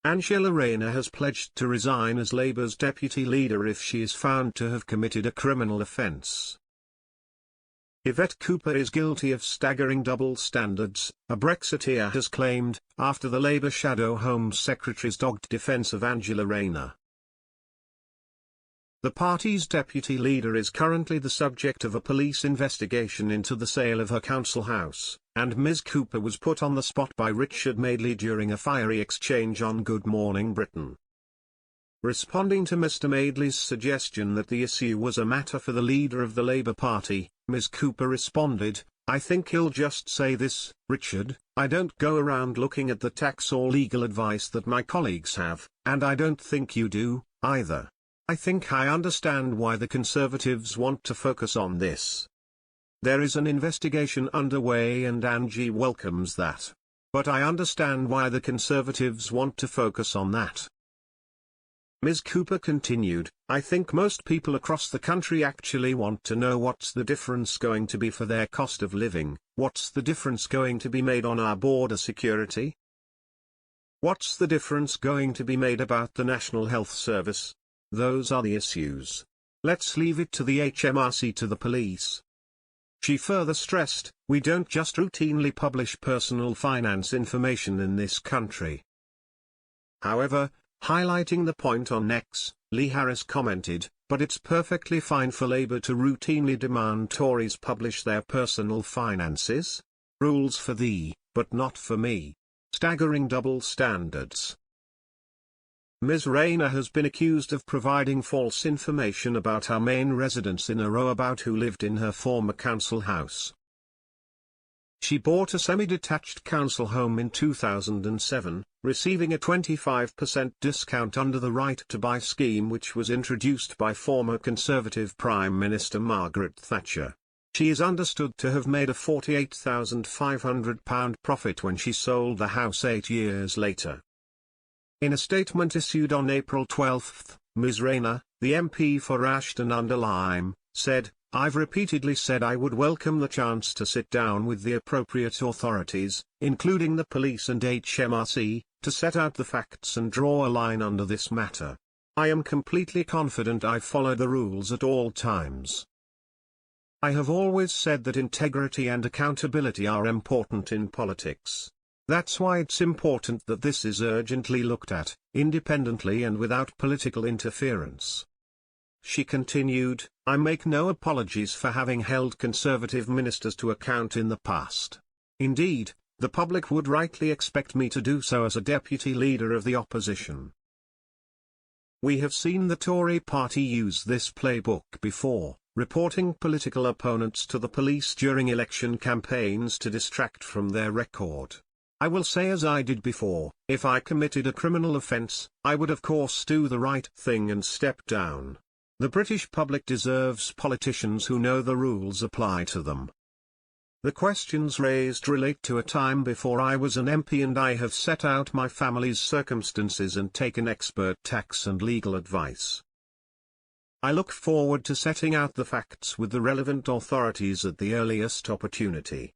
Angela Rayner has pledged to resign as Labour's deputy leader if she is found to have committed a criminal offence. Yvette Cooper is guilty of staggering double standards, a Brexiteer has claimed, after the Labour Shadow Home Secretary's dogged defence of Angela Rayner. The party's deputy leader is currently the subject of a police investigation into the sale of her council house, and Ms. Cooper was put on the spot by Richard Madeley during a fiery exchange on Good Morning Britain. Responding to Mr. Madeley's suggestion that the issue was a matter for the leader of the Labour Party, Ms. Cooper responded, "I think he'll just say this, Richard, I don't go around looking at the tax or legal advice that my colleagues have, and I don't think you do, either. I think I understand why the Conservatives want to focus on this. There is an investigation underway and Angie welcomes that. But I understand why the Conservatives want to focus on that." Ms. Cooper continued, "I think most people across the country actually want to know what's the difference going to be for their cost of living, what's the difference going to be made on our border security? What's the difference going to be made about the National Health Service? Those are the issues. Let's leave it to the HMRC, to the police." She further stressed, "We don't just routinely publish personal finance information in this country." However, highlighting the point on X, Lee Harris commented, "But it's perfectly fine for Labour to routinely demand Tories publish their personal finances. Rules for thee, but not for me. Staggering double standards." Ms. Rayner has been accused of providing false information about her main residents in a row about who lived in her former council house. She bought a semi-detached council home in 2007, receiving a 25% discount under the Right to Buy scheme which was introduced by former Conservative Prime Minister Margaret Thatcher. She is understood to have made a £48,500 profit when she sold the house 8 years later. In a statement issued on April 12, Ms. Rayner, the MP for Ashton-under-Lyme, said, "I've repeatedly said I would welcome the chance to sit down with the appropriate authorities, including the police and HMRC, to set out the facts and draw a line under this matter. I am completely confident I follow the rules at all times. I have always said that integrity and accountability are important in politics. That's why it's important that this is urgently looked at, independently and without political interference." She continued, "I make no apologies for having held Conservative ministers to account in the past. Indeed, the public would rightly expect me to do so as a deputy leader of the opposition. We have seen the Tory party use this playbook before, reporting political opponents to the police during election campaigns to distract from their record. I will say as I did before, if I committed a criminal offence, I would of course do the right thing and step down. The British public deserves politicians who know the rules apply to them. The questions raised relate to a time before I was an MP and I have set out my family's circumstances and taken expert tax and legal advice. I look forward to setting out the facts with the relevant authorities at the earliest opportunity.